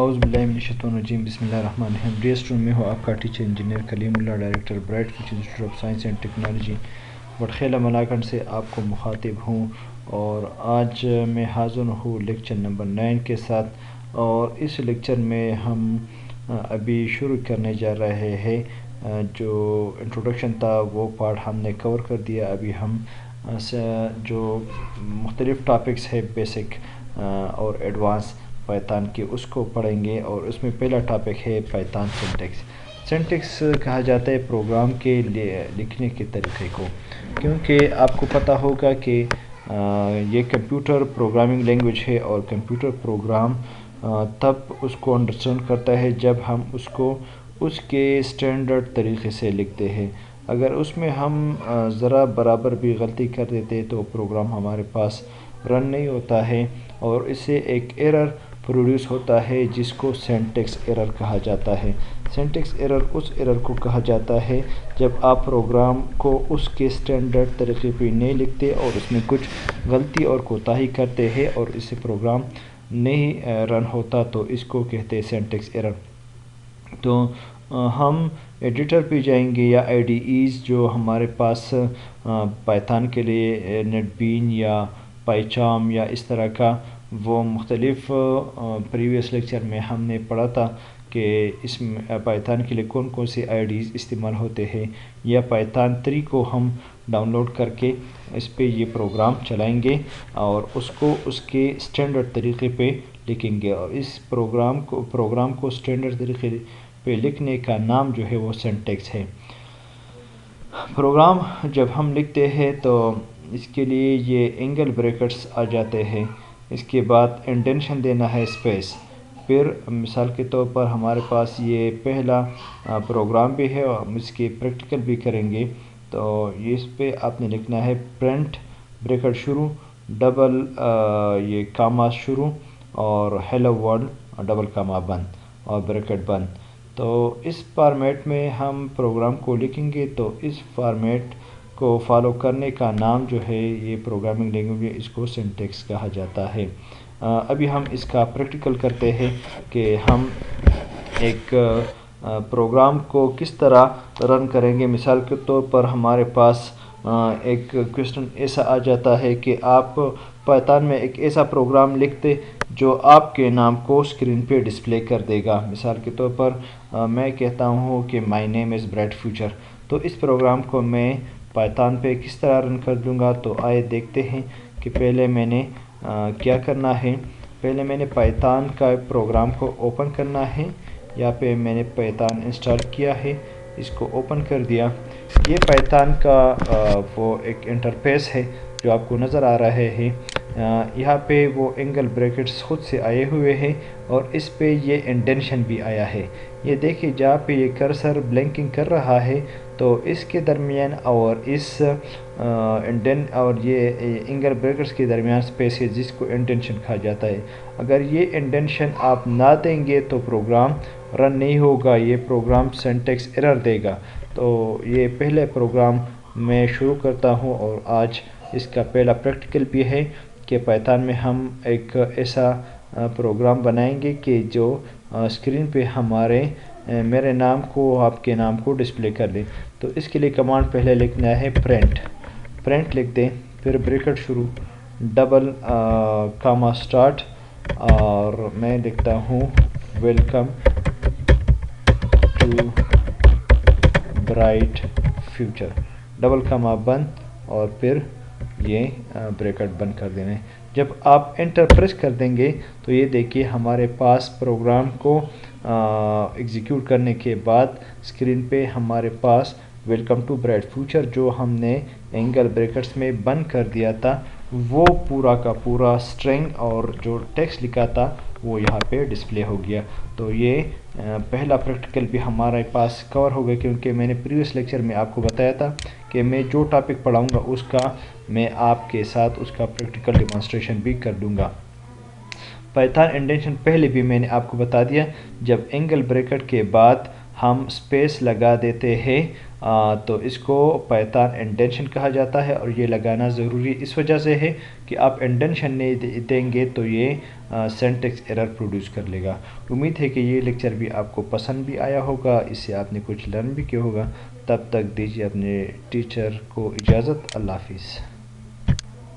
اعوذ باللہ من الشیطان الرجیم بسم اللہ الرحمن الرحیم۔ ڈیئر اسٹوڈنٹ، میں ہوں آپ کا teacher engineer Kaleem Ullah, director bright future institute of science and technology Batkhela Malakand سے آپ کو مخاطب ہوں، اور آج میں حاضر ہوں لیکچر نمبر 9 کے ساتھ۔ اور اس لیکچر میں ہم ابھی شروع کرنے جا رہے ہیں۔ جو انٹروڈکشن تھا وہ پارٹ ہم نے کور کر دیا۔ ابھی ہم جو مختلف ٹاپکس ہے بیسک اور ایڈوانس پائتھن کے، اس کو پڑھیں گے، اور اس میں پہلا ٹاپک ہے پائتھن سینٹیکس۔ سینٹیکس کہا جاتا ہے پروگرام کے لکھنے کے طریقے کو، کیونکہ آپ کو پتہ ہوگا کہ یہ کمپیوٹر پروگرامنگ لینگویج ہے، اور کمپیوٹر پروگرام تب اس کو انڈرسٹینڈ کرتا ہے جب ہم اس کو اس کے اسٹینڈرڈ طریقے سے لکھتے ہیں۔ اگر اس میں ہم ذرا برابر بھی غلطی کر دیتے تو پروگرام ہمارے پاس رن نہیں ہوتا ہے، اور اس سے ایک ایرر پروڈیوس ہوتا ہے جس کو سینٹیکس ایرر کہا جاتا ہے۔ سینٹیکس ایرر اس ایرر کو کہا جاتا ہے جب آپ پروگرام کو اس کے اسٹینڈرڈ طریقے پہ نہیں لکھتے اور اس میں کچھ غلطی اور کوتاہی کرتے ہیں اور اس سے پروگرام نہیں رن ہوتا، تو اس کو کہتے ہیں سینٹیکس ایرر۔ تو ہم ایڈیٹر پہ جائیں گے یا آئی ڈی ایز جو ہمارے پاس پائتھن کے لیے نیٹ بین یا پائچام یا اس طرح کا، وہ مختلف پریویس لیکچر میں ہم نے پڑھا تھا کہ اس میں پائتھن کے لیے کون کون سے آئی ڈیز استعمال ہوتے ہیں، یا پائتھن 3 کو ہم ڈاؤن لوڈ کر کے اس پہ یہ پروگرام چلائیں گے اور اس کو اس کے اسٹینڈرڈ طریقے پہ لکھیں گے، اور اس پروگرام کو اسٹینڈرڈ طریقے پہ لکھنے کا نام جو ہے وہ سینٹیکس ہے۔ پروگرام جب ہم لکھتے ہیں تو اس کے لیے یہ اینگل بریکٹس آ جاتے ہیں، اس کے بعد انڈینشن دینا ہے اسپیس، پھر مثال کے طور پر ہمارے پاس یہ پہلا پروگرام بھی ہے اور ہم اس کے پریکٹیکل بھی کریں گے، تو اس پہ آپ نے لکھنا ہے پرنٹ بریکٹ شروع، ڈبل یہ کاما شروع، اور ہیلو ورلڈ ڈبل کاما بند اور بریکٹ بند۔ تو اس فارمیٹ میں ہم پروگرام کو لکھیں گے، تو اس فارمیٹ کو فالو کرنے کا نام جو ہے یہ پروگرامنگ لینگویج میں اس کو سینٹیکس کہا جاتا ہے۔ ابھی ہم اس کا پریکٹیکل کرتے ہیں کہ ہم ایک پروگرام کو کس طرح رن کریں گے۔ مثال کے طور پر ہمارے پاس ایک کویسچن ایسا آ جاتا ہے کہ آپ پائتھن میں ایک ایسا پروگرام لکھتے جو آپ کے نام کو اسکرین پہ ڈسپلے کر دے گا۔ مثال کے طور پر میں کہتا ہوں کہ مائی نیم از برائٹ فیوچر، تو اس پروگرام کو میں پائتھن پہ کس طرح رن کر دوں گا۔ تو آئے دیکھتے ہیں کہ پہلے میں نے کیا کرنا ہے۔ پہلے میں نے پائتھن کا پروگرام کو اوپن کرنا ہے، یہاں پہ میں نے پائتھن انسٹال کیا ہے، اس کو اوپن کر دیا۔ یہ پائتھن کا وہ ایک انٹرفیس ہے جو آپ کو نظر آ رہا ہے۔ یہاں پہ وہ اینگل بریکٹس خود سے آئے ہوئے ہیں، اور اس پہ یہ انڈینشن بھی آیا ہے۔ یہ دیکھیں جہاں پہ یہ کرسر بلنکنگ کر رہا ہے، تو اس کے درمیان اور اس اور یہ اینگل بریکٹس کے درمیان سپیس ہے جس کو انڈینشن کہا جاتا ہے۔ اگر یہ انڈینشن آپ نہ دیں گے تو پروگرام رن نہیں ہوگا، یہ پروگرام سینٹیکس ایرر دے گا۔ تو یہ پہلے پروگرام میں شروع کرتا ہوں، اور آج اس کا پہلا پریکٹیکل بھی ہے کہ پائتھن میں ہم ایک ایسا پروگرام بنائیں گے کہ جو اسکرین پہ میرے نام کو، آپ کے نام کو ڈسپلے کر دے۔ تو اس کے لیے کمانڈ پہلے لکھنا ہے پرنٹ لکھ دیں، پھر بریکٹ شروع، ڈبل کاما سٹارٹ، اور میں لکھتا ہوں welcome to bright future, double comma بند، اور پھر یہ بریکٹ بند کر دینے۔ جب آپ انٹر پریس کر دیں گے تو یہ دیکھیے ہمارے پاس پروگرام کو ایگزیکیوٹ کرنے کے بعد اسکرین پہ ہمارے پاس ویلکم ٹو برائٹ فیوچر جو ہم نے اینگل بریکٹس میں بند کر دیا تھا، وہ پورا کا پورا اسٹرنگ اور جو ٹیکسٹ لکھا تھا وہ یہاں پہ ڈسپلے ہو گیا۔ تو یہ پہلا پریکٹیکل بھی ہمارے پاس کور ہو گیا، کیونکہ میں نے پریویس لیکچر میں آپ کو بتایا تھا کہ میں جو ٹاپک پڑھاؤں گا اس کا میں آپ کے ساتھ اس کا پریکٹیکل ڈیمانسٹریشن بھی کر دوں گا۔ پائتھن انڈینشن پہلے بھی میں نے آپ کو بتا دیا، جب اینگل بریکٹ کے بعد ہم اسپیس لگا دیتے ہیں تو اس کو پائتھن انڈینشن کہا جاتا ہے، اور یہ لگانا ضروری اس وجہ سے ہے کہ آپ انڈینشن نہیں دیں گے تو یہ سینٹیکس ایرر پروڈیوس کر لے گا۔ امید ہے کہ یہ لیکچر بھی آپ کو پسند بھی آیا ہوگا، اس سے آپ نے کچھ لرن بھی کیا ہوگا۔ تب تک دیجیے اپنے ٹیچر کو اجازت۔ اللہ حافظ۔